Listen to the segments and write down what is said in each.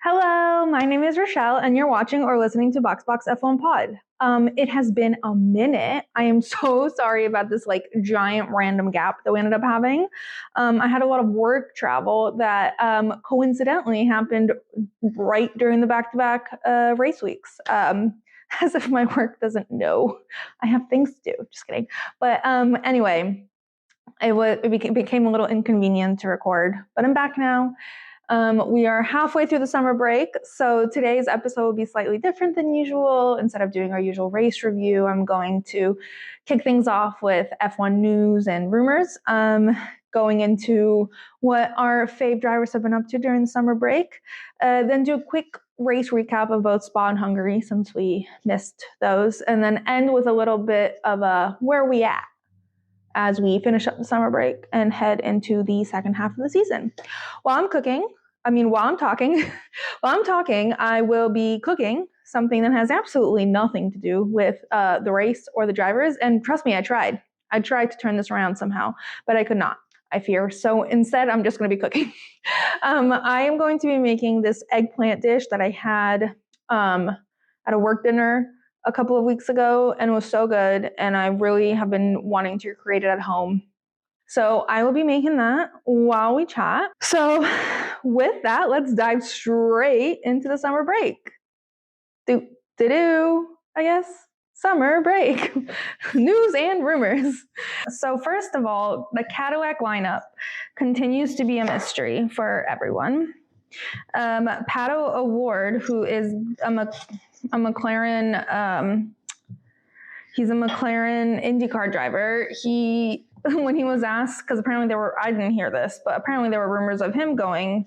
Hello, my name is Rochelle, and you're watching or listening to BoxBox F1 Pod. It has been a minute. I am so sorry about this giant random gap that we ended up having. I had a lot of work travel that coincidentally happened right during the back-to-back race weeks. As if my work doesn't know. I have things to do. Just kidding. But anyway, it became a little inconvenient to record, but I'm back now. We are halfway through the summer break, so today's episode will be slightly different than usual. Instead of doing our usual race review, I'm going to kick things off with F1 news and rumors, going into what our fave drivers have been up to during the summer break, then do a quick race recap of both Spa and Hungary since we missed those, and then end with a little bit of a where we at as we finish up the summer break and head into the second half of the season. While I'm talking, I will be cooking something that has absolutely nothing to do with the race or the drivers. And trust me, I tried to turn this around somehow, but I could not, I fear. So instead, I'm just going to be cooking. I am going to be making this eggplant dish that I had at a work dinner a couple of weeks ago, and it was so good, and I really have been wanting to create it at home. So I will be making that while we chat. So with that, let's dive straight into the summer break. I guess. Summer break. News and rumors. So first of all, the Cadillac lineup continues to be a mystery for everyone. Pato O'Ward, who is a McLaren, he's a McLaren IndyCar driver. When he was asked, because apparently I didn't hear this, but apparently there were rumors of him going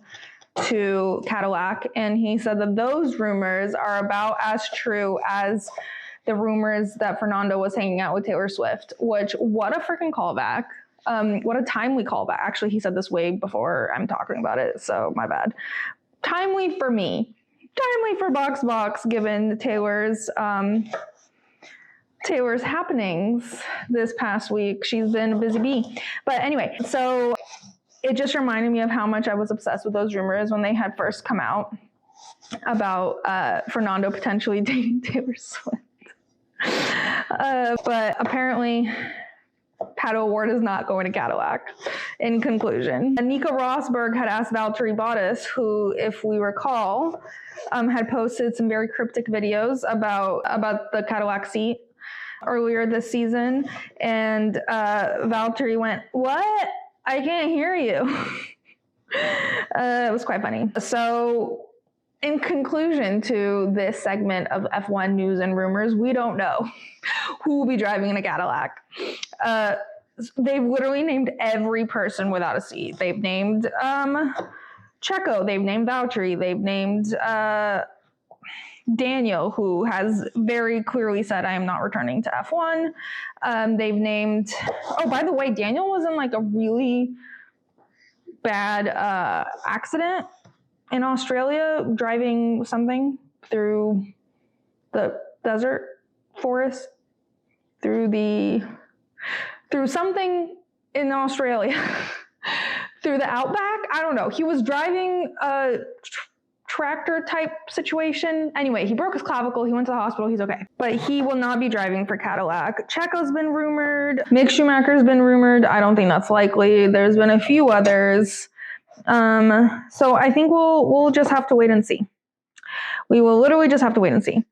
to Cadillac, and he said that those rumors are about as true as the rumors that Fernando was hanging out with Taylor Swift, which, what a freaking callback. What a timely callback. Actually, he said this way before I'm talking about it, so my bad. Timely for me. Timely for BoxBox, given Taylor's happenings this past week. She's been a busy bee. But anyway, so it just reminded me of how much I was obsessed with those rumors when they had first come out about Fernando potentially dating Taylor Swift. But apparently, Pato O'Ward is not going to Cadillac. In conclusion, Nico Rosberg had asked Valtteri Bottas, who, if we recall, had posted some very cryptic videos about the Cadillac seat earlier this season, and Valtteri went, "What? I can't hear you." It was quite funny. So, in conclusion to this segment of F1 news and rumors, we don't know who will be driving in a Cadillac. They've literally named every person without a seat. They've named Checo. They've named Valtteri. They've named Daniel, who has very clearly said, "I am not returning to F1." They've named... Oh, by the way, Daniel was in a really bad accident in Australia, driving something through the desert forest, through something in Australia, through the outback. I don't know. He was driving a tractor type situation. Anyway, he broke his clavicle. He went to the hospital. He's okay. But he will not be driving for Cadillac. Checo's been rumored. Mick Schumacher's been rumored. I don't think that's likely. There's been a few others. So I think we'll just have to wait and see. We will literally just have to wait and see.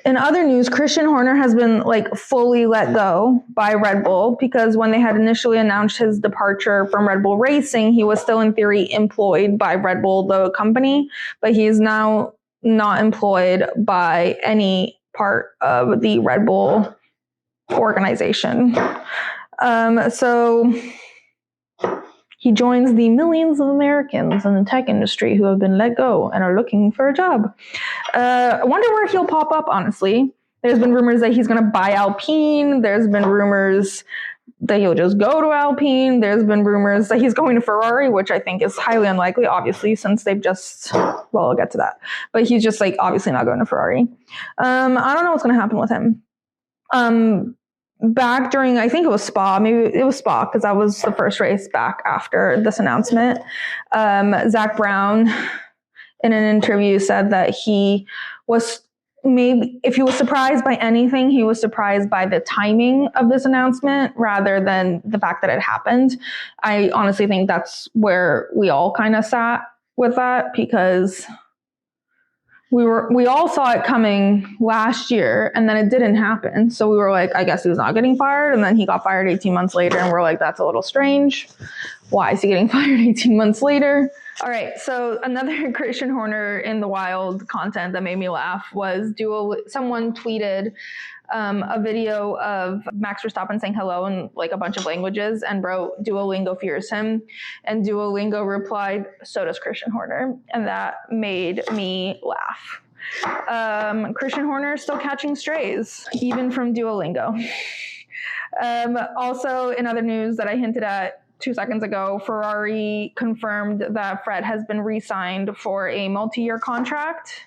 In other news, Christian Horner has been fully let go by Red Bull, because when they had initially announced his departure from Red Bull Racing, he was still in theory employed by Red Bull, the company, but he is now not employed by any part of the Red Bull organization. So he joins the millions of Americans in the tech industry who have been let go and are looking for a job. I wonder where he'll pop up, honestly. There's been rumors that he's going to buy Alpine. There's been rumors that he'll just go to Alpine. There's been rumors that he's going to Ferrari, which I think is highly unlikely, obviously, since they've just... Well, I'll get to that. But he's just, obviously not going to Ferrari. I don't know what's going to happen with him. Back during, I think it was Spa, maybe it was Spa, because that was the first race back after this announcement. Zach Brown, in an interview, said that he was, maybe if he was surprised by anything, he was surprised by the timing of this announcement rather than the fact that it happened. I honestly think that's where we all kind of sat with that, because we all saw it coming last year and then it didn't happen. So we were like, I guess he was not getting fired. And then he got fired 18 months later. And we're like, that's a little strange. Why is he getting fired 18 months later? All right. So another Christian Horner in the wild content that made me laugh was someone tweeted a video of Max Verstappen saying hello in like a bunch of languages and wrote Duolingo fears him, and Duolingo replied, so does Christian Horner, and that made me laugh. Christian Horner is still catching strays even from Duolingo. Also, in other news that I hinted at 2 seconds ago, Ferrari confirmed that Fred has been re-signed for a multi-year contract.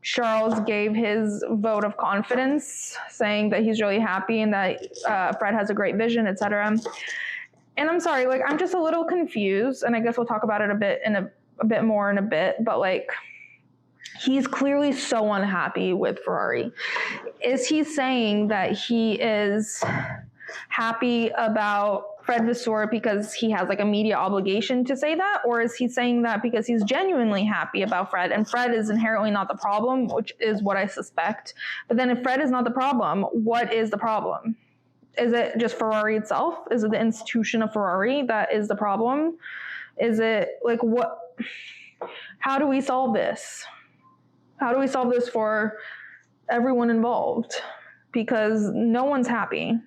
Charles gave his vote of confidence, saying that he's really happy and that Fred has a great vision, etc. And I'm sorry, like, I'm just a little confused, and I guess we'll talk about it a bit more in a bit, but like, he's clearly so unhappy with Ferrari. Is he saying that he is happy about Fred Vasseur because he has like a media obligation to say that? Or is he saying that because he's genuinely happy about Fred and Fred is inherently not the problem, which is what I suspect. But then if Fred is not the problem, what is the problem? Is it just Ferrari itself? Is it the institution of Ferrari that is the problem? Is it like what? How do we solve this? How do we solve this for everyone involved? Because no one's happy.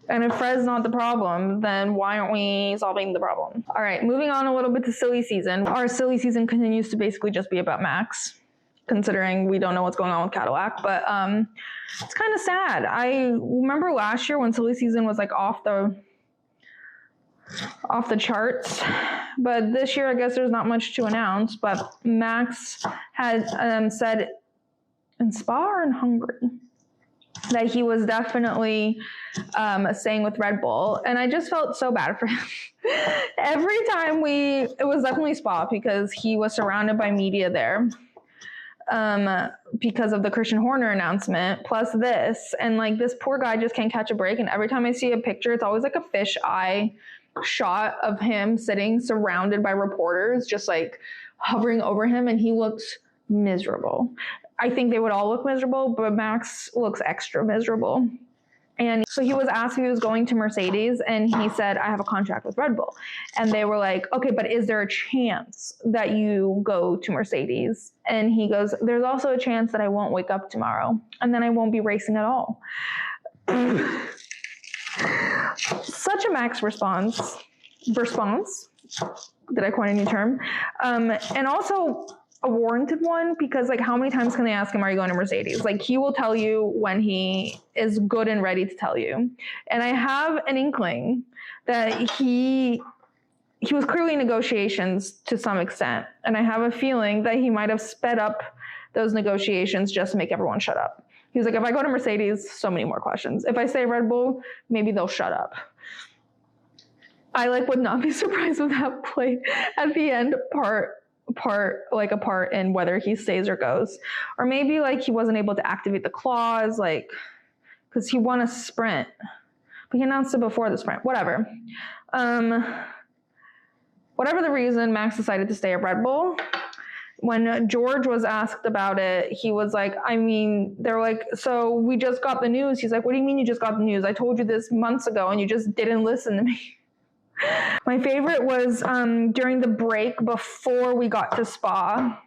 And if Fred's not the problem, then why aren't we solving the problem? All right, moving on a little bit to silly season. Our silly season continues to basically just be about Max, considering we don't know what's going on with Cadillac. But it's kind of sad. I remember last year when silly season was like off the charts. But this year, I guess there's not much to announce. But Max had said in Spa or in Hungary that he was definitely staying with Red Bull. And I just felt so bad for him. Every time it was definitely Spa because he was surrounded by media there because of the Christian Horner announcement, plus this. And like this poor guy just can't catch a break. And every time I see a picture, it's always like a fisheye shot of him sitting surrounded by reporters, just like hovering over him. And he looks miserable. I think they would all look miserable, but Max looks extra miserable. And so he was asked if he was going to Mercedes, and he said, I have a contract with Red Bull. And they were like, okay, but is there a chance that you go to Mercedes? And he goes, there's also a chance that I won't wake up tomorrow, and then I won't be racing at all. Such a Max response. Did I coin a new term? And also a warranted one, because like how many times can they ask him, are you going to Mercedes? Like he will tell you when he is good and ready to tell you. And I have an inkling that he was clearly in negotiations to some extent. And I have a feeling that he might have sped up those negotiations just to make everyone shut up. He was like, if I go to Mercedes, so many more questions. If I say Red Bull, maybe they'll shut up. I like would not be surprised if that played at the end part in whether he stays or goes. Or maybe like he wasn't able to activate the clause, like because he won a sprint, but he announced it before the sprint. Whatever the reason, Max decided to stay at Red Bull. When George was asked about it, he was like, they're like, so we just got the news. He's like, what do you mean you just got the news? I told you this months ago and you just didn't listen to me. My favorite was during the break before we got to Spa,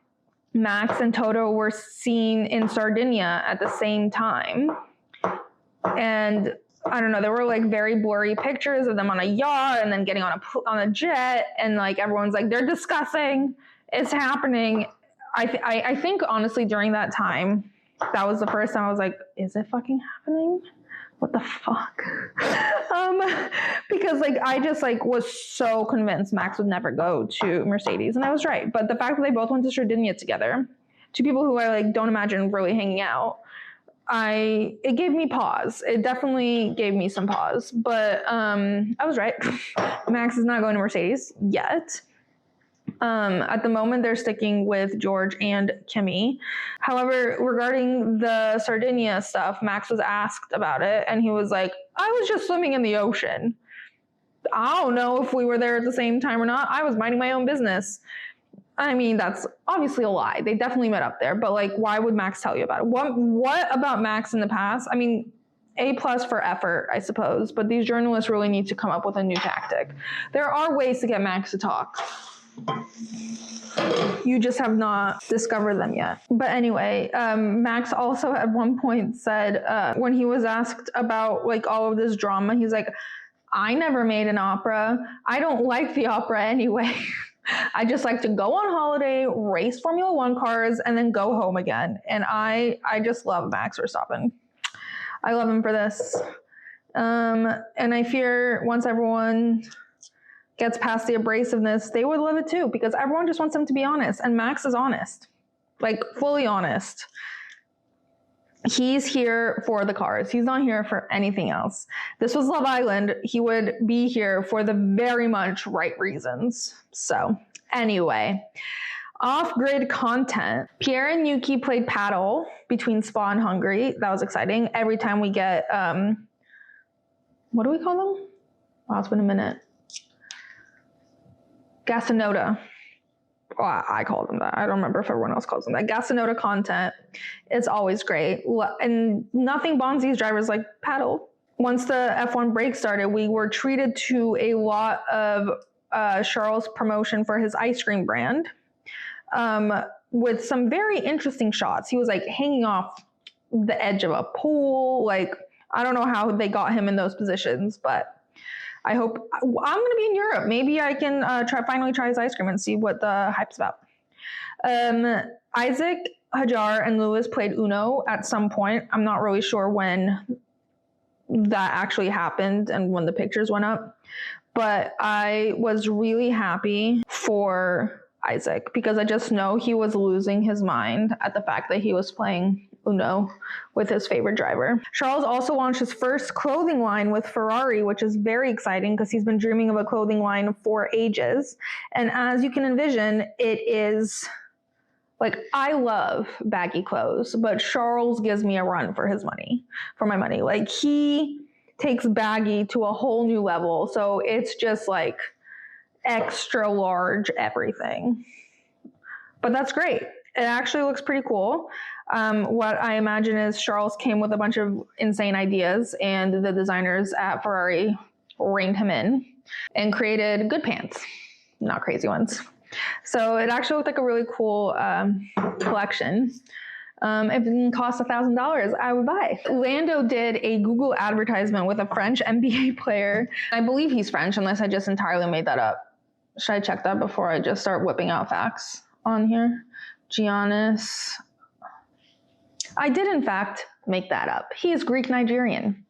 Max and Toto were seen in Sardinia at the same time. And I don't know, there were like very blurry pictures of them on a yacht and then getting on a jet. And like everyone's like, they're discussing, it's happening. I think honestly during that time, that was the first time I was like, is it fucking happening? What the fuck? Because like I just like was so convinced Max would never go to Mercedes, and I was right. But the fact that they both went to Sardinia together, two people who I like don't imagine really hanging out, it gave me pause. It definitely gave me some pause, but I was right. Max is not going to Mercedes yet. At the moment, they're sticking with George and Kimi. However, regarding the Sardinia stuff, Max was asked about it, and he was like, I was just swimming in the ocean. I don't know if we were there at the same time or not. I was minding my own business. I mean, that's obviously a lie. They definitely met up there, but like, why would Max tell you about it? What about Max in the past? I mean, A+ for effort, I suppose, but these journalists really need to come up with a new tactic. There are ways to get Max to talk. You just have not discovered them yet. But anyway, Max also at one point said, when he was asked about like all of this drama, he's like, I never made an opera. I don't like the opera anyway. I just like to go on holiday, race Formula One cars, and then go home again. And I just love Max Verstappen. I love him for this. And I fear once everyone gets past the abrasiveness, they would love it too, because everyone just wants him to be honest. And Max is honest, like fully honest. He's here for the cars. He's not here for anything else. This was Love Island. He would be here for the very much right reasons. So anyway, off-grid content. Pierre and Yuki played paddle between Spa and Hungary. That was exciting. Every time we get, what do we call them? Oh, it's been a minute. Gasonoda. Well, I call them that. I don't remember if everyone else calls them that. Gasonoda content is always great. And nothing bonds these drivers like paddle. Once the F1 break started, we were treated to a lot of Charles' promotion for his ice cream brand with some very interesting shots. He was like hanging off the edge of a pool. Like, I don't know how they got him in those positions, but I hope I'm going to be in Europe. Maybe I can finally try his ice cream and see what the hype's about. Isaac, Hajar, and Lewis played Uno at some point. I'm not really sure when that actually happened and when the pictures went up. But I was really happy for Isaac because I just know he was losing his mind at the fact that he was playing Uno with his favorite driver. Charles also launched his first clothing line with Ferrari, which is very exciting because he's been dreaming of a clothing line for ages. And as you can envision, it is like, I love baggy clothes, but Charles gives me a run for my money. Like, he takes baggy to a whole new level. So it's just like extra large everything. But that's great. It actually looks pretty cool. What I imagine is Charles came with a bunch of insane ideas and the designers at Ferrari reined him in and created good pants, not crazy ones. So it actually looked like a really cool collection. If it didn't cost $1,000, I would buy. Lando did a Google advertisement with a French NBA player. I believe he's French, unless I just entirely made that up. Should I check that before I just start whipping out facts on here? Giannis. I did, in fact, make that up. He is Greek-Nigerian.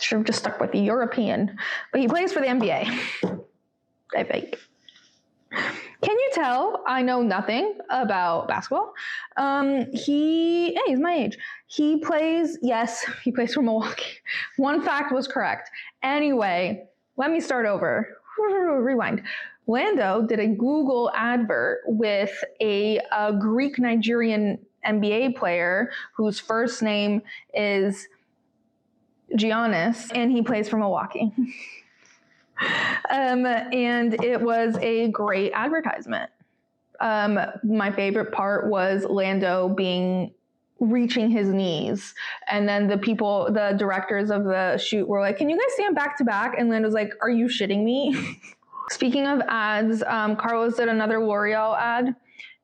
Should have just stuck with the European. But he plays for the NBA, I think. Can you tell I know nothing about basketball? He's my age. He plays for Milwaukee. One fact was correct. Anyway, let me start over. Rewind. Lando did a Google advert with a Greek-Nigerian NBA player whose first name is Giannis, and he plays for Milwaukee. And it was a great advertisement. My favorite part was Lando reaching his knees. And then the directors of the shoot were like, can you guys stand back to back? And Lando's like, are you shitting me? Speaking of ads, Carlos did another L'Oreal ad.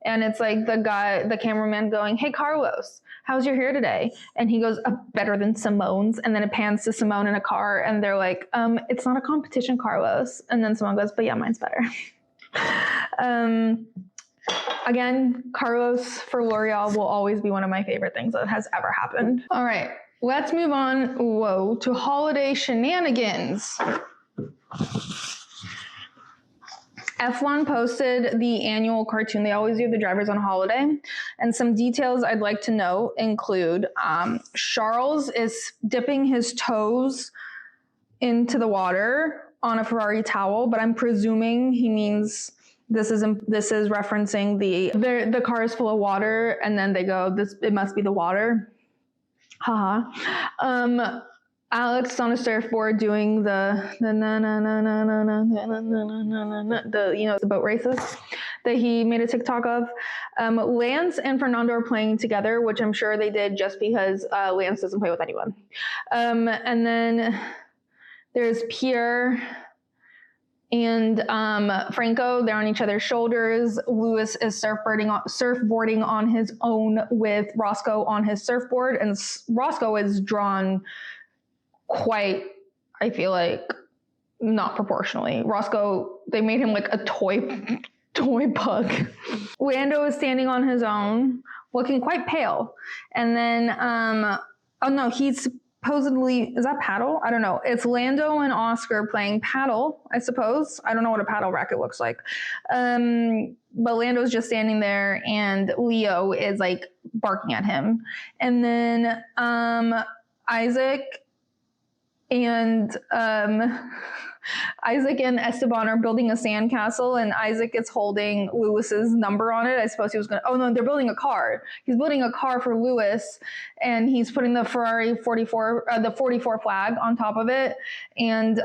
And it's like the cameraman going, hey, Carlos, how's your hair today? And he goes, better than Simone's. And then it pans to Simone in a car. And they're like, it's not a competition, Carlos. And then Simone goes, but yeah, mine's better. Again, Carlos for L'Oreal will always be one of my favorite things that has ever happened. All right, let's move on, to holiday shenanigans. F1 posted the annual cartoon. They always do the drivers on holiday. And some details I'd like to know include Charles is dipping his toes into the water on a Ferrari towel, but I'm presuming he means this is referencing the car is full of water, and then they go, it must be the water. Haha. Alex is on a surfboard doing the boat races that he made a TikTok of. Lance and Fernando are playing together, which I'm sure they did just because Lance doesn't play with anyone. And then there's Pierre and Franco. They're on each other's shoulders. Lewis is surfboarding on his own with Roscoe on his surfboard, and Roscoe is drawn quite, I feel like, not proportionally. Roscoe, they made him like a toy pug. Lando is standing on his own, looking quite pale. And then, oh no, he's supposedly, is that paddle? I don't know. It's Lando and Oscar playing paddle, I suppose. I don't know what a paddle racket looks like. But Lando's just standing there, and Leo is like barking at him. And then Isaac and Esteban are building a sandcastle, and Isaac is holding Lewis's number on it. I suppose he was going to, oh no, they're building a car. He's building a car for Lewis, and he's putting the Ferrari 44, the 44 flag on top of it. And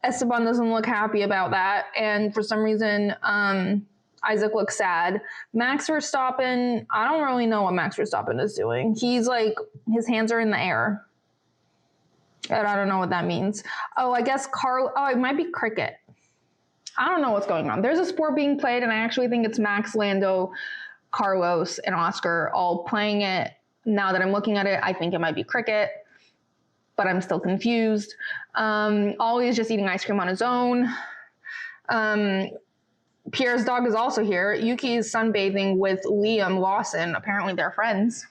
Esteban doesn't look happy about that. And for some reason, Isaac looks sad. Max Verstappen, I don't really know what Max Verstappen is doing. He's like, his hands are in the air. And I don't know what that means. Oh, I guess it might be cricket. I don't know what's going on. There's a sport being played, and I actually think it's Max, Lando, Carlos, and Oscar all playing it. Now that I'm looking at it, I think it might be cricket, but I'm still confused. Ollie is just eating ice cream on his own. Pierre's dog is also here. Yuki is sunbathing with Liam Lawson. Apparently they're friends.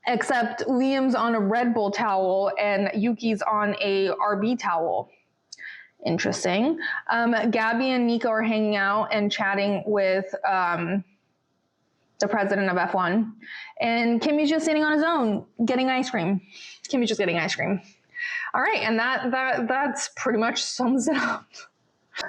Except Liam's on a Red Bull towel and Yuki's on a RB towel. Interesting. Gabby and Nico are hanging out and chatting with the president of F1. And Kimmy's just sitting on his own, getting ice cream. Kimmy's just getting ice cream. All right, and that's pretty much sums it up.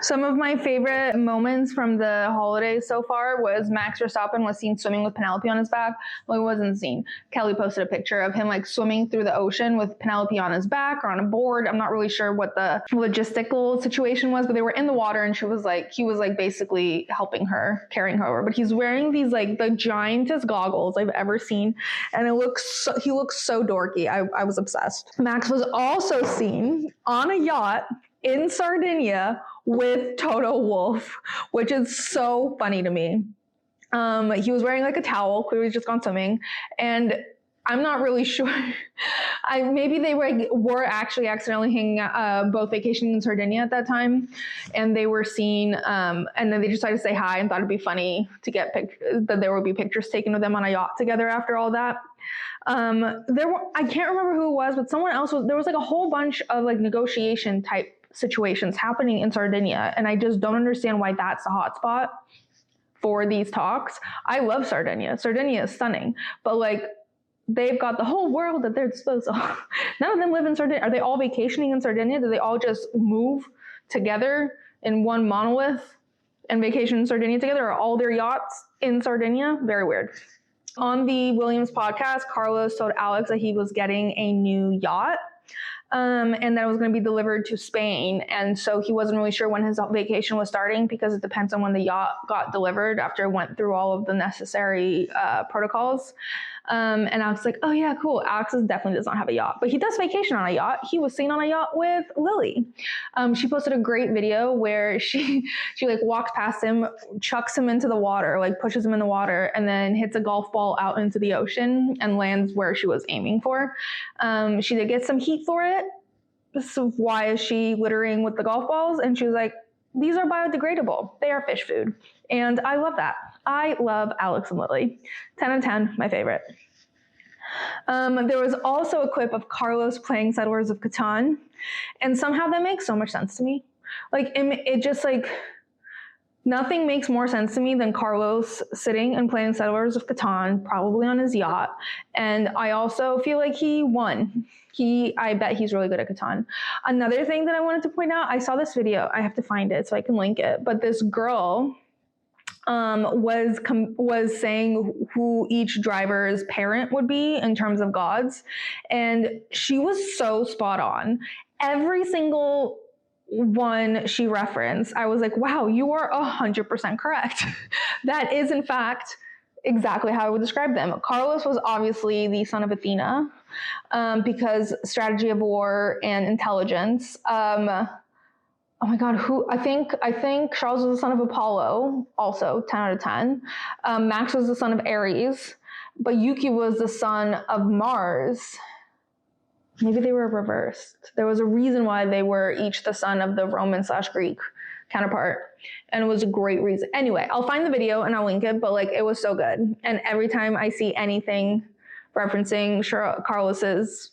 Some of my favorite moments from the holidays so far was Max Verstappen was seen swimming with Penelope on his back. Well, he wasn't seen. Kelly posted a picture of him like swimming through the ocean with Penelope on his back or on a board. I'm not really sure what the logistical situation was, but they were in the water, and he was like basically helping her, carrying her over. But he's wearing these like the giantest goggles I've ever seen, and he looks so dorky. I was obsessed. Max was also seen on a yacht in Sardinia with Toto Wolff, which is so funny to me. He was wearing like a towel, clearly just gone swimming, and I'm not really sure. Maybe they were actually accidentally hanging out, both vacationing in Sardinia at that time, and they were seen, and then they decided to say hi and thought it'd be funny to get that there would be pictures taken of them on a yacht together after all that. I can't remember who it was, but someone else there was like a whole bunch of like negotiation type situations happening in Sardinia, and I just don't understand why that's the hotspot for these talks. I love Sardinia. Sardinia is stunning, but like they've got the whole world at their disposal. None of them live in Sardinia. Are they all vacationing in Sardinia? Do they all just move together in one monolith and vacation in Sardinia together? Are all their yachts in Sardinia? Very weird. On the Williams podcast, Carlos told Alex that he was getting a new yacht. And that it was going to be delivered to Spain. And so he wasn't really sure when his vacation was starting because it depends on when the yacht got delivered after it went through all of the necessary protocols. And Alex was like, oh yeah, cool. Alex definitely does not have a yacht, but he does vacation on a yacht. He was seen on a yacht with Lily. She posted a great video where she like walks past him, chucks him into the water, like pushes him in the water, and then hits a golf ball out into the ocean and lands where she was aiming for. She did get some heat for it. So why is she littering with the golf balls? And she was like, these are biodegradable. They are fish food. And I love that. I love Alex and Lily. 10 out of 10, my favorite. There was also a clip of Carlos playing Settlers of Catan. And somehow that makes so much sense to me. Like, it just like, nothing makes more sense to me than Carlos sitting and playing Settlers of Catan, probably on his yacht. And I also feel like he won. I bet he's really good at Catan. Another thing that I wanted to point out, I saw this video. I have to find it so I can link it. But this girl was saying who each driver's parent would be in terms of gods. And she was so spot on. Every single one she referenced, I was like, wow, you are 100% correct. That is, in fact, exactly how I would describe them. Carlos was obviously the son of Athena, because strategy of war and intelligence. Oh my God, I think Charles was the son of Apollo, also 10 out of 10. Max was the son of Ares, but Yuki was the son of Mars. Maybe they were reversed. There was a reason why they were each the son of the Roman/Greek counterpart. And it was a great reason. Anyway, I'll find the video and I'll link it, but like, it was so good. And every time I see anything referencing Carlos's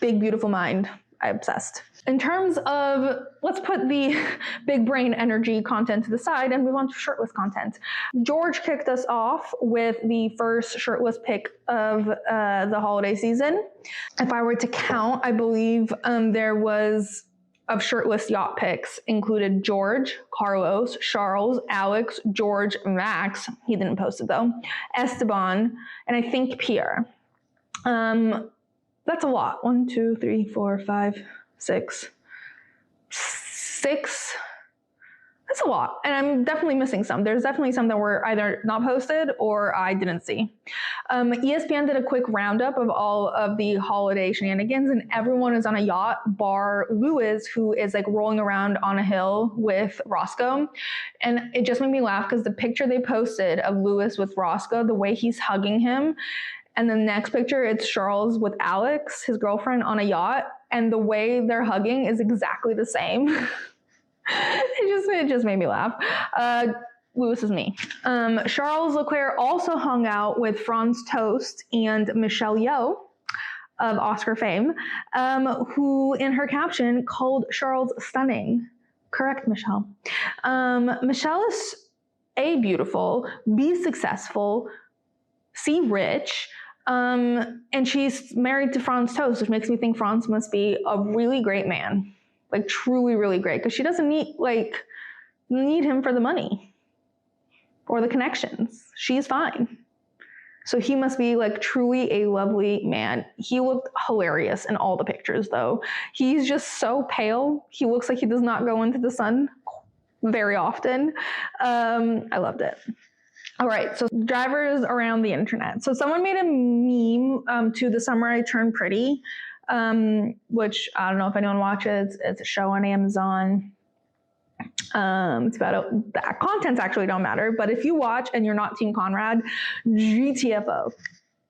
big, beautiful mind, I'm obsessed. In terms of, let's put the big brain energy content to the side and move on to shirtless content. George kicked us off with the first shirtless pick of the holiday season. If I were to count, I believe there was, of shirtless yacht picks, included George, Carlos, Charles, Alex, George, Max, he didn't post it though, Esteban, and I think Pierre. That's a lot. 1, 2, 3, 4, 5, 6. That's a lot. And I'm definitely missing some. There's definitely some that were either not posted or I didn't see. ESPN did a quick roundup of all of the holiday shenanigans, and everyone is on a yacht, bar Lewis, who is like rolling around on a hill with Roscoe. And it just made me laugh because the picture they posted of Lewis with Roscoe, the way he's hugging him, and the next picture, it's Charles with Alex, his girlfriend, on a yacht, and the way they're hugging is exactly the same. It just made me laugh. Lewis is me. Charles Leclerc also hung out with Franz Tost and Michelle Yeoh of Oscar fame, who in her caption called Charles stunning. Correct, Michelle. Michelle is A, beautiful, B, successful, C, rich, and she's married to Franz Tost, which makes me think Franz must be a really great man. Like, truly, really great, because she doesn't need him for the money or the connections. She's fine. So he must be like truly a lovely man. He looked hilarious in all the pictures though. He's just so pale. He looks like he does not go into the sun very often. I loved it. All right, so drivers around the internet. So someone made a meme to The Summer I Turned Pretty, which I don't know if anyone watches. It's a show on Amazon. It's about the contents actually don't matter, but if you watch and you're not Team Conrad, GTFO.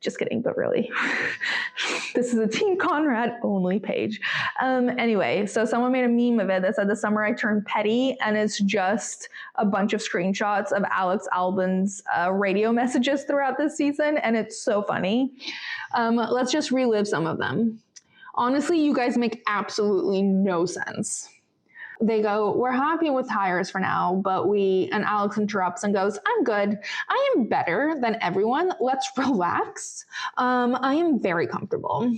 Just kidding, but really, this is a Team Conrad only page. Anyway, so someone made a meme of it that said The Summer I Turned Petty, and it's just a bunch of screenshots of Alex Albon's radio messages throughout this season, and it's so funny. Let's just relive some of them. Honestly, you guys make absolutely no sense. They go, we're happy with tires for now, and Alex interrupts and goes, I'm good. I am better than everyone. Let's relax. I am very comfortable.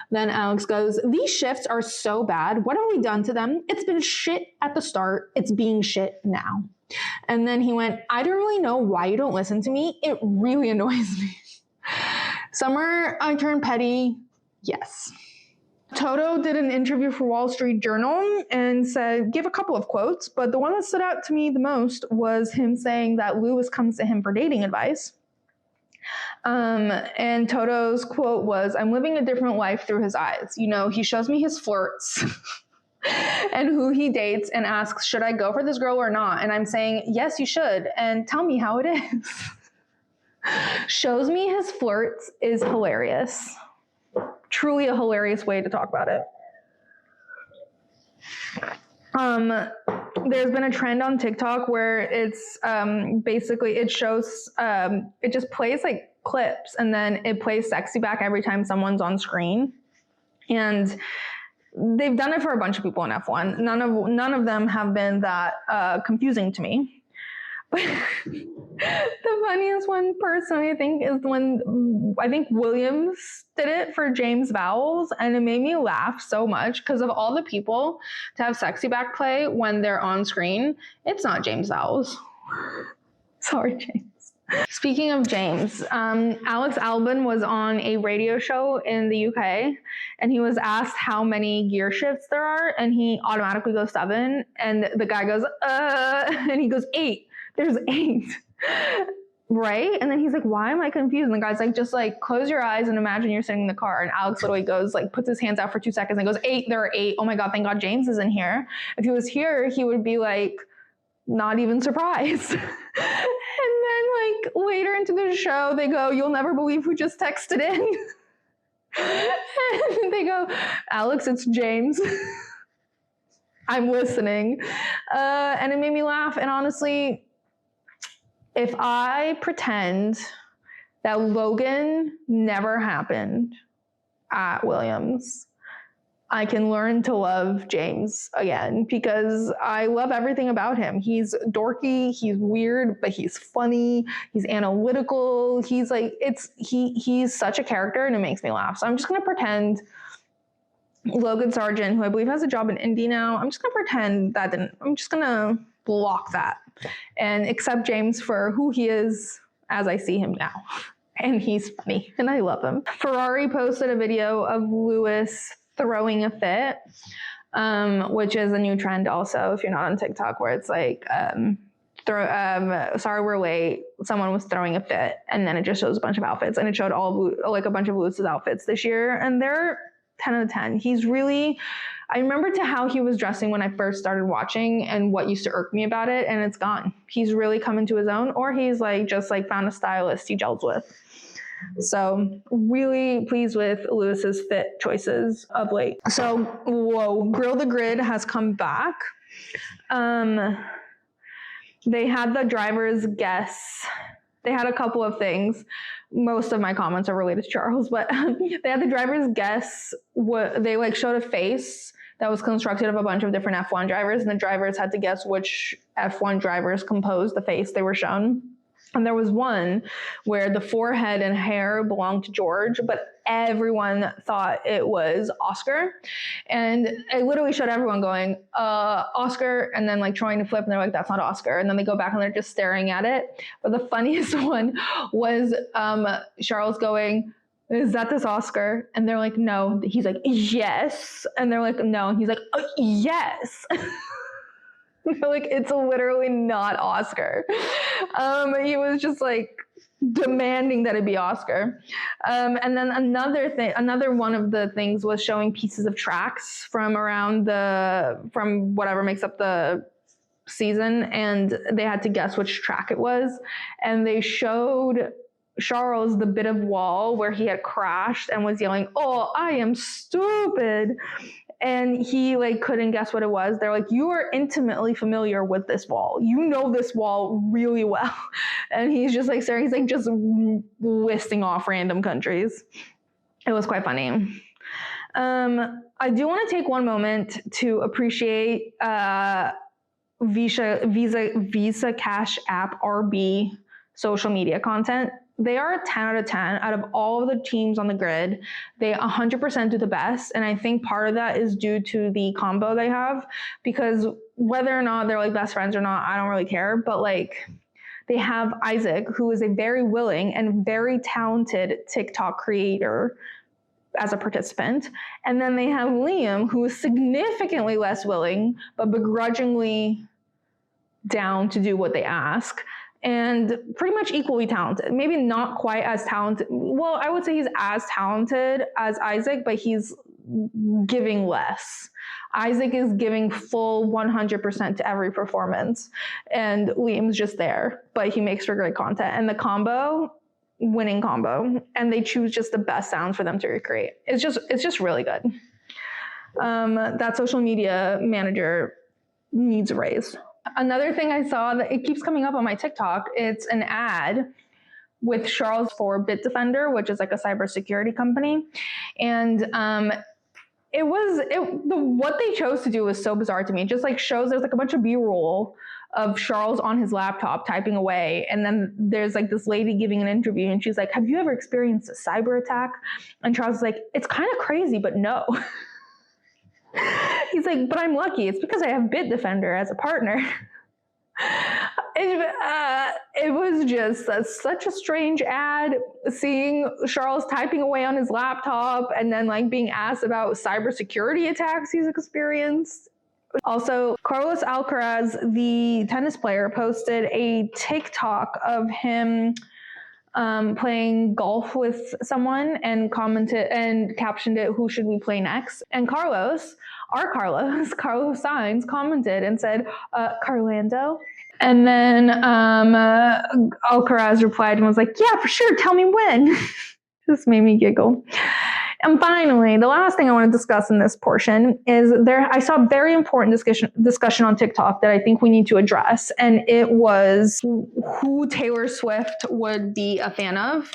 Then Alex goes, these shifts are so bad. What have we done to them? It's been shit at the start. It's being shit now. And then he went, I don't really know why you don't listen to me. It really annoys me. Summer, I turned petty. Yes. Toto did an interview for Wall Street Journal and gave a couple of quotes, but the one that stood out to me the most was him saying that Lewis comes to him for dating advice. And Toto's quote was, I'm living a different life through his eyes. You know, he shows me his flirts and who he dates and asks, should I go for this girl or not? And I'm saying, yes, you should. And tell me how it is. Shows me his flirts is hilarious. Truly a hilarious way to talk about it. There's been a trend on TikTok where it's basically it shows it just plays like clips and then it plays sexy back every time someone's on screen. And they've done it for a bunch of people in F1. None of them have been that confusing to me. But the funniest one personally, I think, is when I think Williams did it for James Vowles, and it made me laugh so much because of all the people to have sexy back play when they're on screen. It's not James Vowles. Sorry, James. Speaking of James, Alex Albon was on a radio show in the UK, and he was asked how many gear shifts there are, and he automatically goes 7, and the guy goes, and he goes 8. There's 8. Right? And then he's like, why am I confused? And the guy's like, just like close your eyes and imagine you're sitting in the car. And Alex literally goes, like, puts his hands out for 2 seconds and goes, 8, there are 8. Oh my God, thank God James isn't here. If he was here, he would be like, not even surprised. And then like later into the show, they go, you'll never believe who just texted in. And they go, Alex, it's James. I'm listening. And it made me laugh. And honestly, if I pretend that Logan never happened at Williams, I can learn to love James again because I love everything about him. He's dorky, he's weird, but he's funny, he's analytical. He's like, he's such a character and it makes me laugh. So I'm just gonna pretend Logan Sargent, who I believe has a job in Indy now, I'm just gonna pretend that I'm just gonna block that and accept James for who he is as I see him now. And he's funny and I love him. Ferrari posted a video of Lewis throwing a fit, which is a new trend also if you're not on TikTok, where it's like, sorry we're late, someone was throwing a fit, and then it just shows a bunch of outfits, and it showed like a bunch of Lewis's outfits this year, and they're 10 out of 10. He's really, I remember to how he was dressing when I first started watching and what used to irk me about it, and it's gone. He's really come into his own, or he's like just like found a stylist he gels with. So really pleased with Lewis's fit choices of late. So, Grill the Grid has come back. They had the drivers guess. They had a couple of things. Most of my comments are related to Charles, but they had the drivers guess what they like showed a face that was constructed of a bunch of different F1 drivers, and the drivers had to guess which F1 drivers composed the face they were shown. And there was one where the forehead and hair belonged to George, but everyone thought it was Oscar. And it literally showed everyone going, Oscar, and then like trying to flip, and they're like, that's not Oscar. And then they go back and they're just staring at it. But the funniest one was Charles going, is that this Oscar? And they're like, no. He's like, yes. And they're like, no. And he's like, yes. Like, it's literally not Oscar. He was just like demanding that it be Oscar. And then another one of the things was showing pieces of tracks from whatever makes up the season, and they had to guess which track it was. And they showed Charles the bit of wall where he had crashed and was yelling, oh, I am stupid. And he like couldn't guess what it was. They're like, you are intimately familiar with this wall. You know this wall really well. And he's just like staring. He's like just listing off random countries. It was quite funny. I do want to take one moment to appreciate Visa Cash App RB social media content. They are a 10 out of 10 out of all of the teams on the grid. They 100% do the best. And I think part of that is due to the combo they have, because whether or not they're like best friends or not, I don't really care. But like they have Isaac, who is a very willing and very talented TikTok creator as a participant. And then they have Liam, who is significantly less willing, but begrudgingly down to do what they ask. And pretty much equally talented. Maybe not quite as talented. Well, I would say he's as talented as Isaac, but he's giving less. Isaac is giving full 100% to every performance, and Liam's just there, but he makes for great content. And the combo, winning combo, and they choose just the best sounds for them to recreate. It's just really good. That social media manager needs a raise. Another thing I saw that it keeps coming up on my TikTok, it's an ad with Charles for Bitdefender, which is like a cybersecurity company. And what they chose to do was so bizarre to me. It just like shows there's like a bunch of B-roll of Charles on his laptop typing away, and then there's like this lady giving an interview, and she's like, have you ever experienced a cyber attack? And Charles is like, it's kind of crazy, but no. He's like, but I'm lucky. It's because I have Bitdefender as a partner. It was just such a strange ad, seeing Charles typing away on his laptop and then like being asked about cybersecurity attacks he's experienced. Also, Carlos Alcaraz, the tennis player, posted a TikTok of him playing golf with someone and commented and captioned it, "Who should we play next?" And Carlos Sainz commented and said, Carlando. And then Alcaraz replied and was like, yeah, for sure, tell me when. Just made me giggle. And finally, the last thing I want to discuss in this portion is I saw a very important discussion on TikTok that I think we need to address. And it was who Taylor Swift would be a fan of.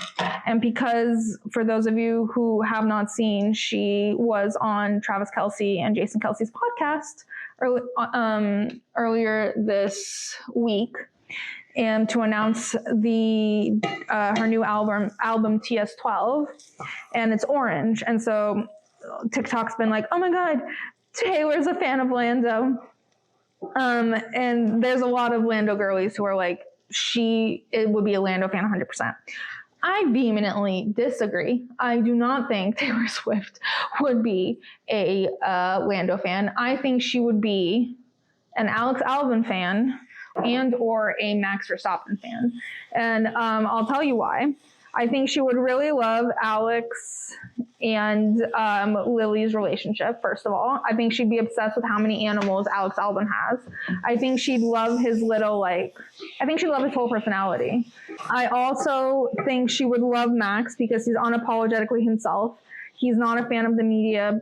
And because for those of you who have not seen, she was on Travis Kelce and Jason Kelce's podcast earlier this week, and to announce her new album TS12, and it's orange. And so TikTok's been like, oh my God, Taylor's a fan of Lando. And there's a lot of Lando girlies who are like, it would be a Lando fan 100%. I vehemently disagree. I do not think Taylor Swift would be a Lando fan. I think she would be an Alex Albon fan and or a Max Verstappen fan. And I'll tell you why. I think she would really love Alex and Lily's relationship, first of all. I think she'd be obsessed with how many animals Alex Albon has. I think she'd love his I think she'd love his whole personality. I also think she would love Max because he's unapologetically himself. He's not a fan of the media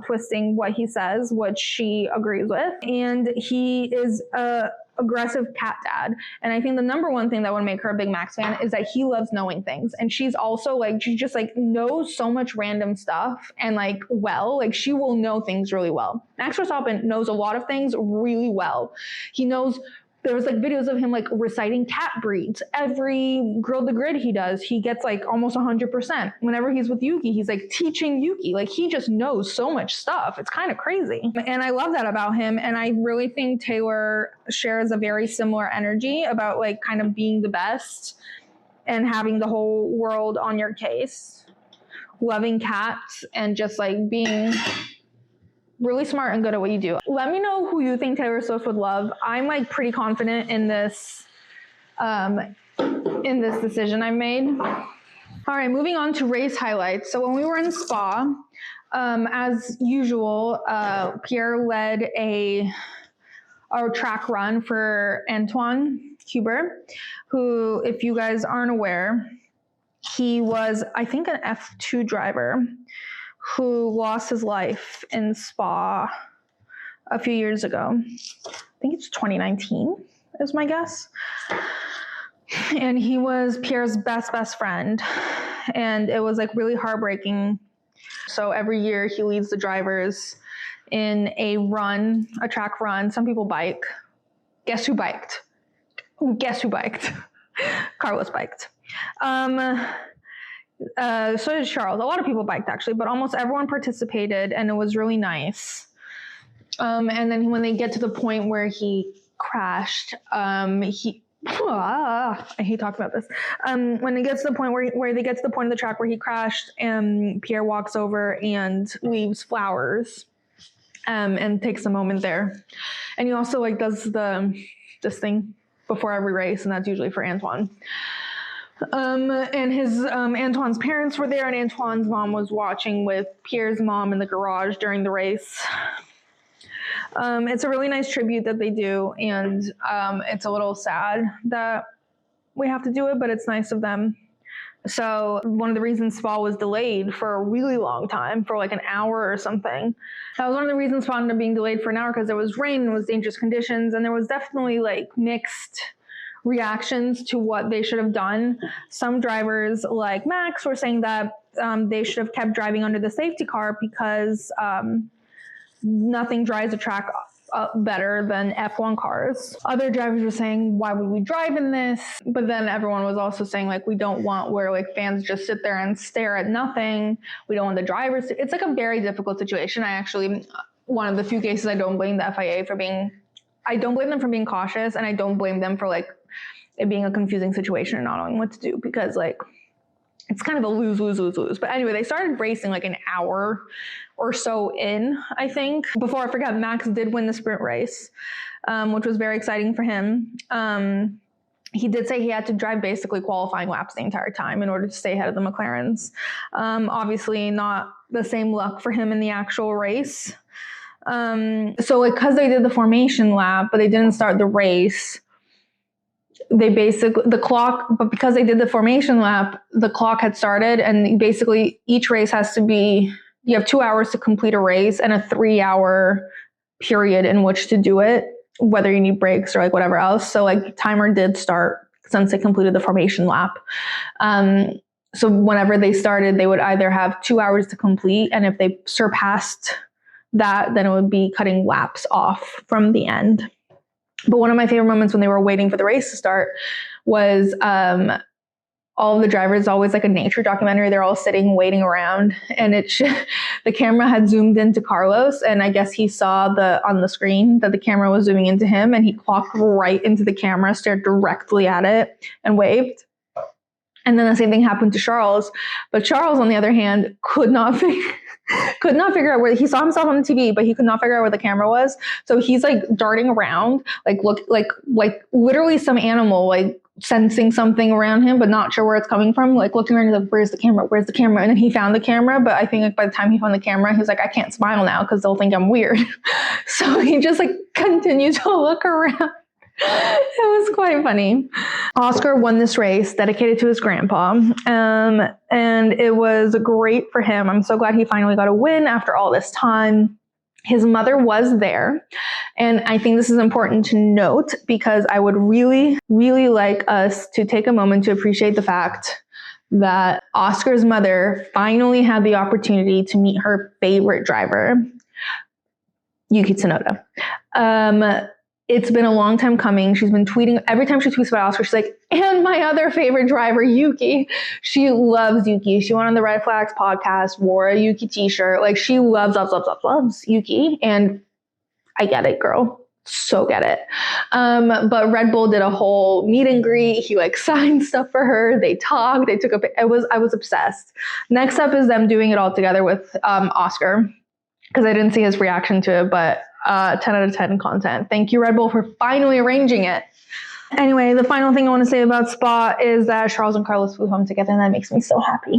twisting what he says, which she agrees with. And he is a aggressive cat dad. And I think the number one thing that would make her a big Max fan is that he loves knowing things. And she's also like, she just like knows so much random stuff, and like she will know things really well. Max Verstappen knows a lot of things really well. He knows. There was like videos of him like reciting cat breeds. Every Grill the Grid he does, he gets like almost 100%. Whenever he's with Yuki, he's like teaching Yuki. Like he just knows so much stuff. It's kind of crazy. And I love that about him. And I really think Taylor shares a very similar energy about like kind of being the best and having the whole world on your case. Loving cats and just like being really smart and good at what you do. Let me know who you think Taylor Swift would love. I'm like pretty confident in this decision I made. All right, moving on to race highlights. So when we were in Spa, as usual, Pierre led a track run for Antoine Hubert, who, if you guys aren't aware, he was, I think, an F2 driver who lost his life in Spa a few years ago. I think it's 2019 is my guess. And he was Pierre's best friend. And it was like really heartbreaking. So every year he leads the drivers in a track run. Some people bike. Guess who biked? Carlos biked. So did Charles. A lot of people biked actually, but almost everyone participated, and it was really nice. And then when they get to the point where he crashed, I hate talking about this. When it gets to the point where they get to the point of the track where he crashed, Pierre walks over and leaves flowers, and takes a moment there. And he also like does this thing before every race, and that's usually for Antoine. And his Antoine's parents were there, and Antoine's mom was watching with Pierre's mom in the garage during the race. It's a really nice tribute that they do, and it's a little sad that we have to do it, but it's nice of them. So one of the reasons Spa was delayed for a really long time, for like an hour or something. That was one of the reasons Spa ended up being delayed for an hour, because there was rain and it was dangerous conditions, and there was definitely like mixed reactions to what they should have done. Some drivers like Max were saying that they should have kept driving under the safety car because nothing dries a track better than F1 cars. Other drivers were saying, why would we drive in this? But then everyone was also saying, like, we don't want where like fans just sit there and stare at nothing. We don't want the drivers to, it's like a very difficult situation. I actually, one of the few cases I don't blame the FIA for being, I don't blame them for being cautious, and I don't blame them for like it being a confusing situation and not knowing what to do, because like it's kind of a lose. But anyway, they started racing like an hour or so in, I think. Before I forget, Max did win the sprint race, which was very exciting for him. He did say he had to drive basically qualifying laps the entire time in order to stay ahead of the McLarens. Obviously not the same luck for him in the actual race. So like, cause they did the formation lap, but they didn't start the race, they basically, the clock, but because they did the formation lap, the clock had started, and basically each race has to be, you have 2 hours to complete a race and a 3-hour period in which to do it, whether you need breaks or like whatever else. So like timer did start since they completed the formation lap. So whenever they started, they would either have 2 hours to complete, and if they surpassed that, then it would be cutting laps off from the end. But one of my favorite moments when they were waiting for the race to start was all of the drivers, always like a nature documentary. They're all sitting, waiting around, and the camera had zoomed into Carlos, and I guess he saw on the screen that the camera was zooming into him, and he clocked right into the camera, stared directly at it, and waved. And then the same thing happened to Charles. But Charles, on the other hand, could not figure out where, he saw himself on the TV, but he could not figure out where the camera was. So he's like darting around, like literally some animal, like sensing something around him, but not sure where it's coming from. Like looking around, like, where's the camera? Where's the camera? And then he found the camera. But I think like by the time he found the camera, he was like, I can't smile now because they'll think I'm weird. So he just like continued to look around. It was quite funny. Oscar won this race, dedicated to his grandpa, and it was great for him. I'm so glad he finally got a win after all this time. His mother was there, and I think this is important to note because I would really, really like us to take a moment to appreciate the fact that Oscar's mother finally had the opportunity to meet her favorite driver, Yuki Tsunoda. It's been a long time coming. She's been tweeting. Every time she tweets about Oscar, she's like, and my other favorite driver, Yuki. She loves Yuki. She went on the Red Flags podcast, wore a Yuki t-shirt. Like, she loves Yuki. And I get it, girl. So get it. But Red Bull did a whole meet and greet. He like signed stuff for her. They talked. They took I was obsessed. Next up is them doing it all together with Oscar, because I didn't see his reaction to it, but 10 out of 10 content. Thank you, Red Bull, for finally arranging it. Anyway, the final thing I want to say about Spa is that Charles and Carlos flew home together, and that makes me so happy.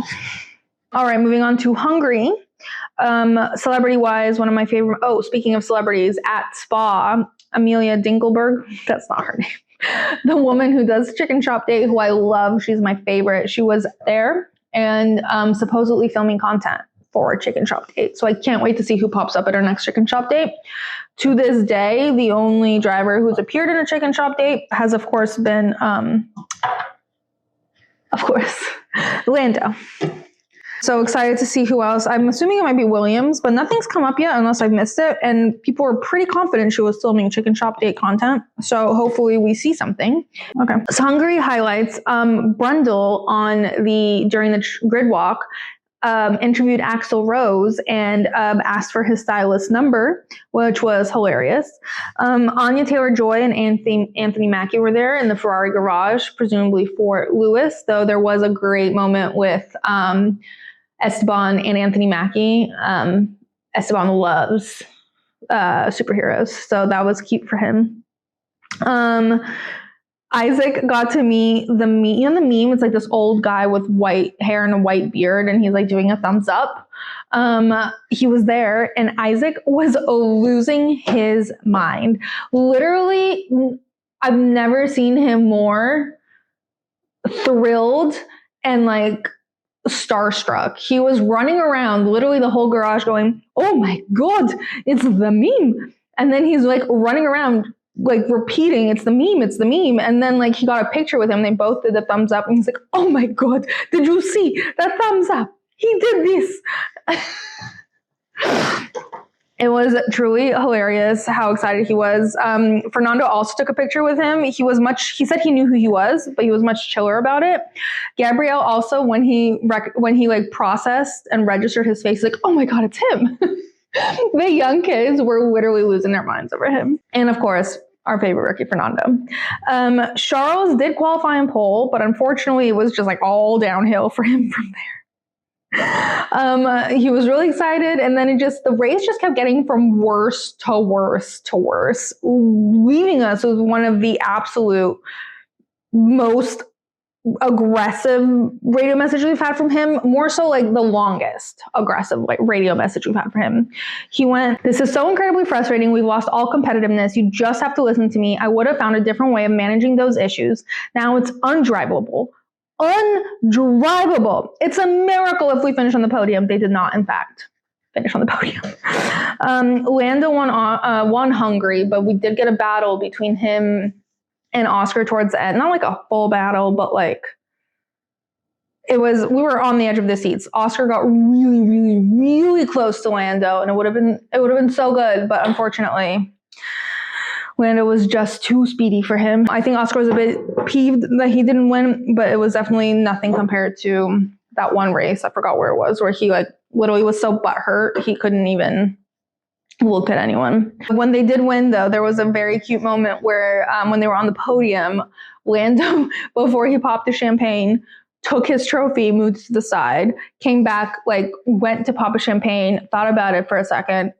All right, moving on to Hungary. Celebrity-wise, one of my favorite... Oh, speaking of celebrities, at Spa, Amelia Dinkelberg, that's not her name. The woman who does Chicken Shop Date, who I love, she's my favorite. She was there and supposedly filming content for Chicken Shop Date. So I can't wait to see who pops up at our next Chicken Shop Date. To this day, the only driver who's appeared in a Chicken Shop Date has, of course, been, Lando. So excited to see who else. I'm assuming it might be Williams, but nothing's come up yet unless I've missed it. And people were pretty confident she was filming Chicken Shop Date content. So hopefully we see something. Okay. So Hungary highlights, Brundle during the grid walk, interviewed Axl Rose and asked for his stylist number, which was hilarious. Anya Taylor-Joy and Anthony Mackie were there in the Ferrari garage, presumably for Lewis, though there was a great moment with Esteban and Anthony Mackie. Esteban loves superheroes, so that was cute for him. Isaac got to meet the meme. It's like this old guy with white hair and a white beard, and he's like doing a thumbs up. He was there, and Isaac was losing his mind. Literally, I've never seen him more thrilled and like starstruck. He was running around literally the whole garage going, "Oh my God, it's the meme." And then he's like running around like repeating, it's the meme. And then like he got a picture with him. They both did the thumbs up, and he's like, "Oh my God, did you see that thumbs up?" He did this. It was truly hilarious how excited he was. Fernando also took a picture with him. He said he knew who he was, but he was much chiller about it. Gabriel also, when he like processed and registered his face, like, oh my God, it's him. The young kids were literally losing their minds over him. And of course, our favorite rookie, Fernando. Charles did qualify in pole, but unfortunately it was just like all downhill for him from there. He was really excited, and then the race just kept getting from worse to worse to worse, leaving us with one of the absolute most aggressive radio messages we've had from him, more so like the longest aggressive like radio message we've had from him. He went, "This is so incredibly frustrating. We've lost all competitiveness. You just have to listen to me. I would have found a different way of managing those issues. Now it's undrivable. Undrivable. It's a miracle if we finish on the podium." They did not, in fact, finish on the podium. Lando won Hungary, but we did get a battle between him and Oscar towards the end. Not like a full battle, but like we were on the edge of the seats. Oscar got really, really, really close to Lando, and it would have been so good, but unfortunately Lando was just too speedy for him. I think Oscar was a bit peeved that he didn't win, but it was definitely nothing compared to that one race. I forgot where it was, where he like literally was so butthurt he couldn't even look at anyone. When they did win, though, there was a very cute moment where when they were on the podium, Lando, before he popped the champagne, took his trophy, moved to the side, came back, like went to pop a champagne, thought about it for a second,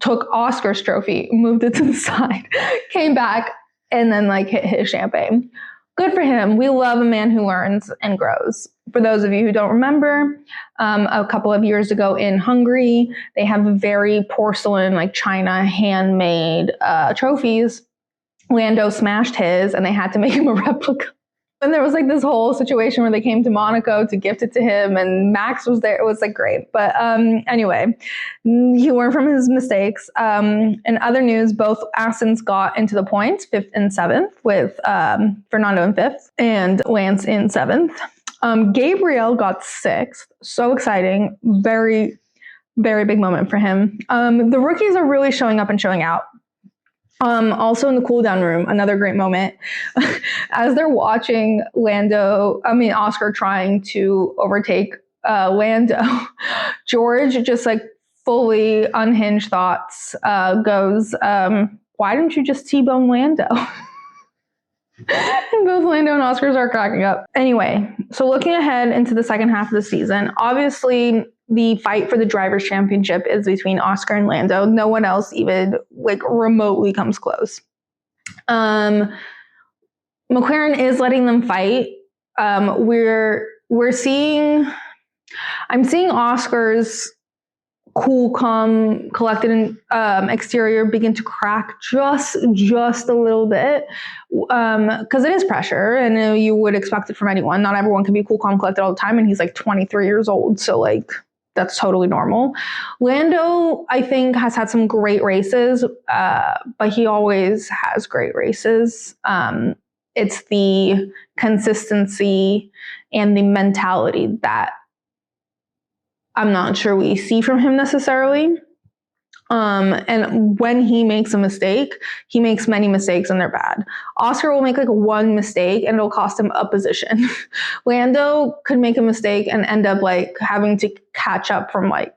took Oscar's trophy, moved it to the side, came back, and then like hit his champagne. Good for him. We love a man who learns and grows. For those of you who don't remember, a couple of years ago in Hungary, they have very porcelain, like China, handmade trophies. Lando smashed his, and they had to make him a replica. And there was like this whole situation where they came to Monaco to gift it to him, and Max was there. It was like great. But anyway, he learned from his mistakes. In other news, both Astons got into the points, 5th and 7th, with Fernando in 5th and Lance in 7th. Gabriel got 6th. So exciting. Very, very big moment for him. The rookies are really showing up and showing out. Also in the cool down room, another great moment. As they're watching Oscar trying to overtake Lando, George just like fully unhinged thoughts goes, why didn't you just T-bone Lando? And both Lando and Oscar are cracking up. Anyway, so looking ahead into the second half of the season, obviously the fight for the Drivers' Championship is between Oscar and Lando. No one else even like remotely comes close. McLaren is letting them fight. I'm seeing Oscar's cool, calm, collected exterior begin to crack just a little bit, because it is pressure, and you would expect it from anyone. Not everyone can be cool, calm, collected all the time, and he's like 23 years old, so like that's totally normal. Lando, I think, has had some great races, but he always has great races. It's the consistency and the mentality that I'm not sure we see from him necessarily. And when he makes a mistake, he makes many mistakes and they're bad. Oscar will make like one mistake and it'll cost him a position. Lando could make a mistake and end up like having to catch up from like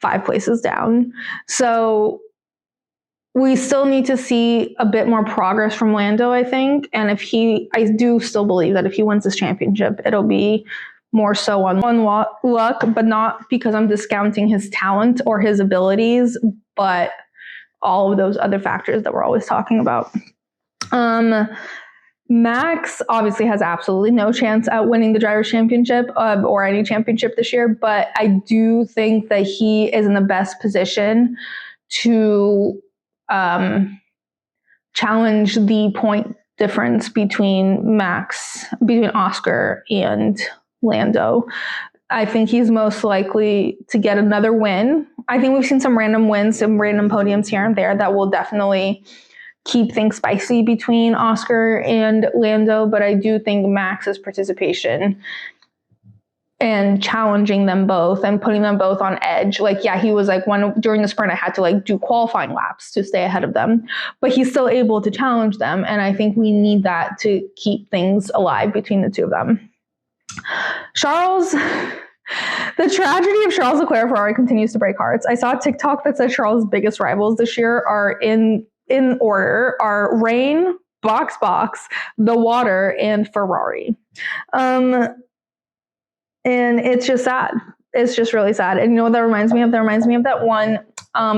5 places down. So we still need to see a bit more progress from Lando, I think. And I do still believe that if he wins this championship, it'll be more so on luck, but not because I'm discounting his talent or his abilities, but all of those other factors that we're always talking about. Max obviously has absolutely no chance at winning the Drivers' Championship or any championship this year, but I do think that he is in the best position to challenge the point difference between Oscar and Lando. I think he's most likely to get another win. I think we've seen some random wins, some random podiums here and there that will definitely keep things spicy between Oscar and Lando, but I do think Max's participation and challenging them both and putting them both on edge. Like, yeah, he was like, during the sprint, I had to like do qualifying laps to stay ahead of them, but he's still able to challenge them. And I think we need that to keep things alive between the two of them. Charles, the tragedy of Charles Leclerc Ferrari continues to break hearts. I saw a TikTok that said Charles' biggest rivals this year are in order are rain, box, the water, and Ferrari. And it's just sad. It's just really sad. And you know what that reminds me of? That reminds me of that one,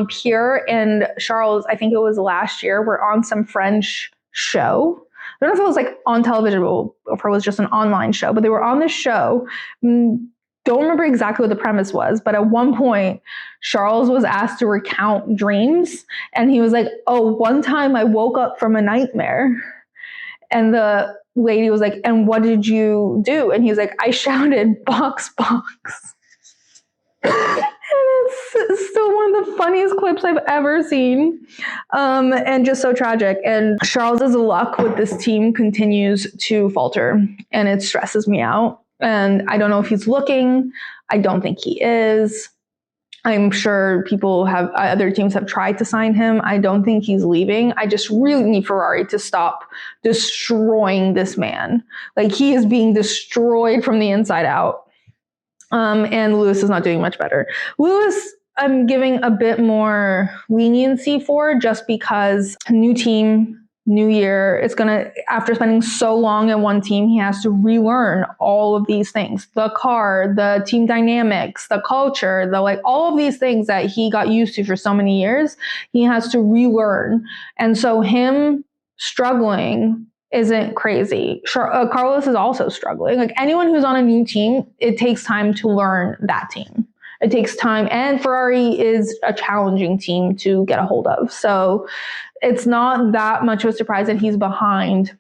Pierre and Charles, I think it was last year, were on some French show. I don't know if it was like on television or if it was just an online show, but they were on this show. Don't remember exactly what the premise was, but at one point, Charles was asked to recount dreams. And he was like, oh, one time I woke up from a nightmare. And the lady was like, and what did you do? And he's like, I shouted, box. And it's still one of the funniest clips I've ever seen. And just so tragic. And Charles's luck with this team continues to falter, and it stresses me out. And I don't know if he's looking. I don't think he is. I'm sure other teams have tried to sign him. I don't think he's leaving. I just really need Ferrari to stop destroying this man. Like, he is being destroyed from the inside out. And Lewis is not doing much better. Lewis, I'm giving a bit more leniency for, just because new team, new year. It's after spending so long in one team, he has to relearn all of these things. The car, the team dynamics, the culture, all of these things that he got used to for so many years, he has to relearn. And so him struggling isn't crazy. Carlos is also struggling. Like, anyone who's on a new team, it takes time to learn that team. It takes time, and Ferrari is a challenging team to get a hold of. So it's not that much of a surprise that he's behind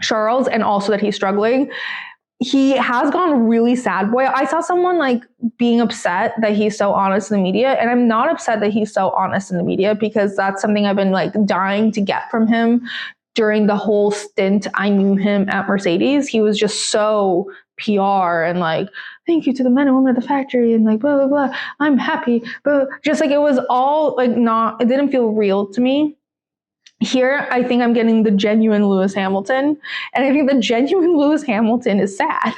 Charles, and also that he's struggling. He has gone really sad boy. I saw someone like being upset that he's so honest in the media, and I'm not upset that he's so honest in the media, because that's something I've been like dying to get from him during the whole stint I knew him at Mercedes. He was just so PR and like, thank you to the men and women of the factory and like blah blah blah, I'm happy, but just like, it was all like, it didn't feel real to me. Here, I think I'm getting the genuine Lewis Hamilton, and I think the genuine Lewis Hamilton is sad.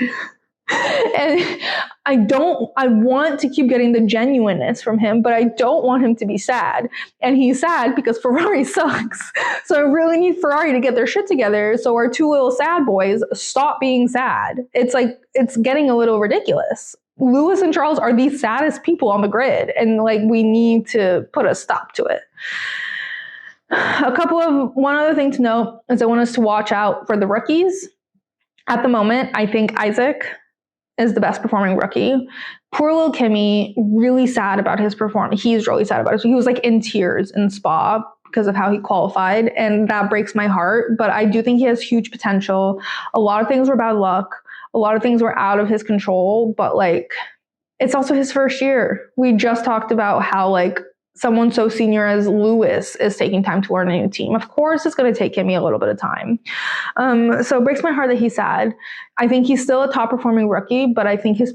And I want to keep getting the genuineness from him, but I don't want him to be sad. And he's sad because Ferrari sucks. So I really need Ferrari to get their shit together, so our two little sad boys stop being sad. It's like, it's getting a little ridiculous. Lewis and Charles are the saddest people on the grid, and like, we need to put a stop to it. One other thing to note is I want us to watch out for the rookies. At the moment, I think Isaac is the best performing rookie. Poor little Kimi, really sad about his performance. He's really sad about it. So he was like in tears in Spa because of how he qualified, and that breaks my heart. But I do think he has huge potential. A lot of things were bad luck. A lot of things were out of his control, but like, it's also his first year. We just talked about how like someone so senior as Lewis is taking time to learn a new team. Of course, it's going to take Kimi a little bit of time. So it breaks my heart that he's sad. I think he's still a top performing rookie, but I think he's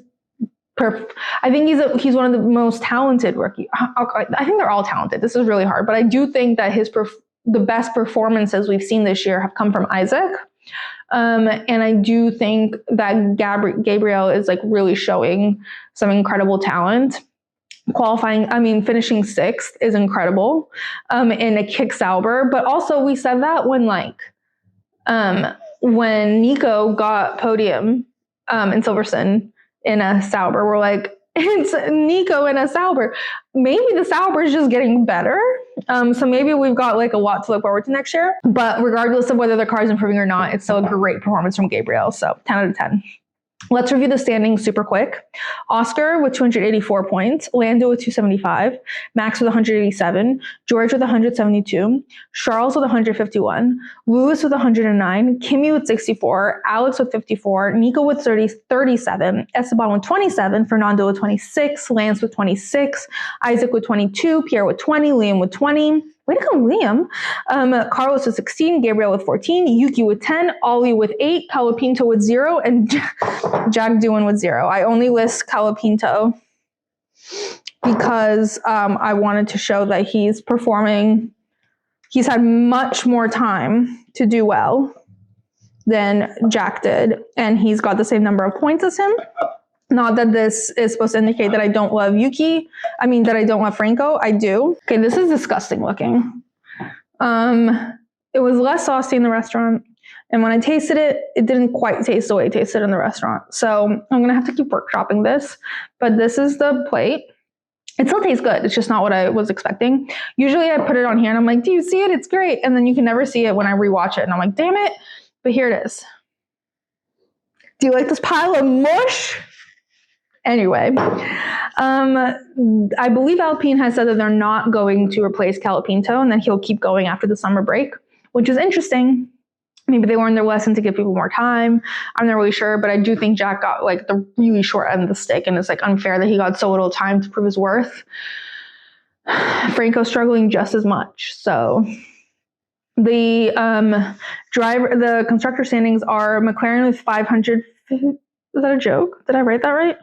one of the most talented rookie. I think they're all talented. This is really hard, but I do think that the best performances we've seen this year have come from Isaac. And I do think that Gabriel is like really showing some incredible talent. Finishing 6th is incredible in a kick Sauber. But also we said that when Nico got podium in Silverstone in a Sauber, we're like, it's Nico in a Sauber. Maybe the Sauber is just getting better. So maybe we've got like a lot to look forward to next year. But regardless of whether the car is improving or not, it's still a great performance from Gabriel. So 10 out of 10. Let's review the standings super quick. Oscar with 284 points, Lando with 275, Max with 187, George with 172, Charles with 151, Lewis with 109, Kimi with 64, Alex with 54, Nico with 37, Esteban with 27, Fernando with 26, Lance with 26, Isaac with 22, Pierre with 20, Liam with 20, Way to go, Liam. Carlos with 16, Gabriel with 14, Yuki with 10, Ollie with 8, Calapinto with 0, and Jack Doohan with 0. I only list Calapinto because I wanted to show that he's performing. He's had much more time to do well than Jack did, and he's got the same number of points as him. Not that this is supposed to indicate that I don't love Yuki. I mean, that I don't love Franco. I do. Okay, this is disgusting looking. It was less saucy in the restaurant, and when I tasted it, it didn't quite taste the way it tasted in the restaurant. So I'm going to have to keep workshopping this, but this is the plate. It still tastes good. It's just not what I was expecting. Usually I put it on here and I'm like, do you see it? It's great. And then you can never see it when I rewatch it. And I'm like, damn it. But here it is. Do you like this pile of mush? Anyway, I believe Alpine has said that they're not going to replace Calapinto and that he'll keep going after the summer break, which is interesting. Maybe they learned their lesson to give people more time. I'm not really sure, but I do think Jack got like the really short end of the stick, and it's like unfair that he got so little time to prove his worth. Franco's struggling just as much. So the constructor standings are McLaren with 500. Is that a joke? Did I write that right?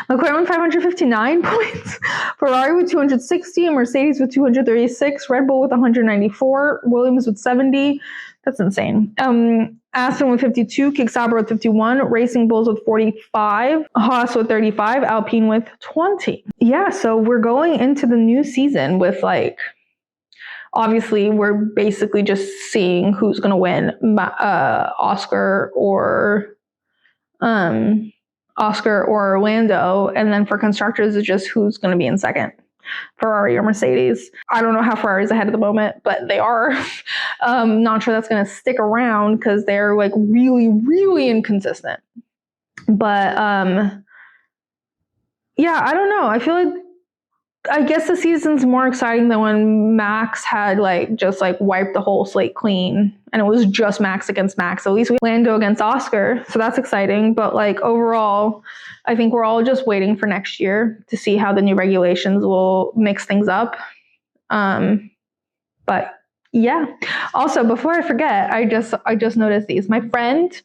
McLaren with 559 points, Ferrari with 260, Mercedes with 236, Red Bull with 194, Williams with 70. That's insane. Aston with 52, Kick Sauber with 51, Racing Bulls with 45, Haas with 35, Alpine with 20. Yeah, so we're going into the new season with like, obviously we're basically just seeing who's going to win, Oscar or Orlando, and then for constructors it's just who's going to be in second, Ferrari or Mercedes. I don't know how Ferrari's ahead at the moment, but they are. Not sure that's going to stick around because they're like really, really inconsistent. But yeah, I don't know. I feel like I guess the season's more exciting than when Max had like just like wiped the whole slate clean and it was just Max against Max. At least we Lando against Oscar, so that's exciting. But like overall, I think we're all just waiting for next year to see how the new regulations will mix things up. But yeah. Also, before I forget, I just noticed these. My friend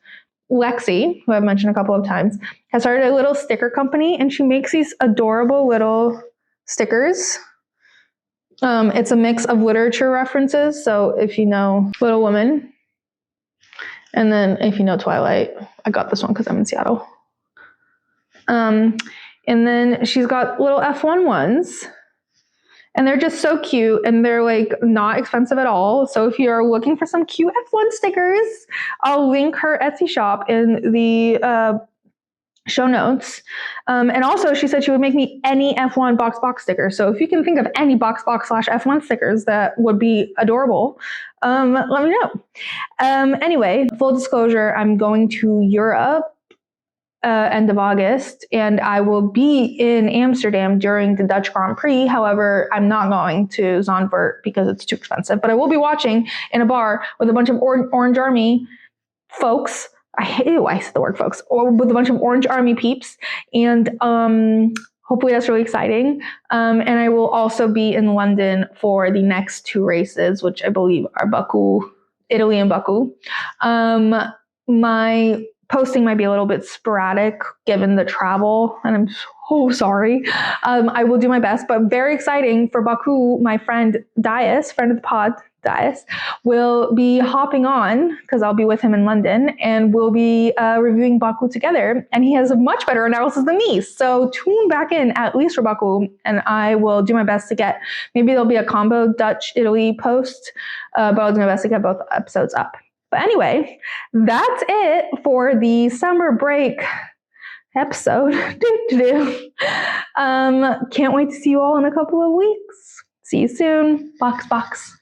Lexi, who I've mentioned a couple of times, has started a little sticker company, and she makes these adorable little stickers. It's a mix of literature references. So if you know Little Women, and then if you know Twilight, I got this one because I'm in Seattle. And then she's got little F1 ones, and they're just so cute, and they're like not expensive at all. So if you're looking for some cute F1 stickers, I'll link her Etsy shop in the show notes. And also she said she would make me any F1 box sticker. So if you can think of any box / F1 stickers that would be adorable, let me know. Anyway, full disclosure, I'm going to Europe end of August, and I will be in Amsterdam during the Dutch Grand Prix. However, I'm not going to Zandvoort because it's too expensive, but I will be watching in a bar with a bunch of Orange Army folks. I said the word folks, or with a bunch of Orange Army peeps, and hopefully that's really exciting. And I will also be in London for the next two races, which I believe are Baku, Italy and Baku. My posting might be a little bit sporadic given the travel, and I'm so sorry. I will do my best, but very exciting for Baku. My friend Dias, friend of the pod, Dias, will be hopping on because I'll be with him in London, and we'll be reviewing Baku together. And he has a much better analysis than me. So tune back in at least for Baku, and I will do my best to get, maybe there'll be a combo Dutch-Italy post, but I'll do my best to get both episodes up. But anyway, that's it for the summer break episode. Can't wait to see you all in a couple of weeks. See you soon. Box.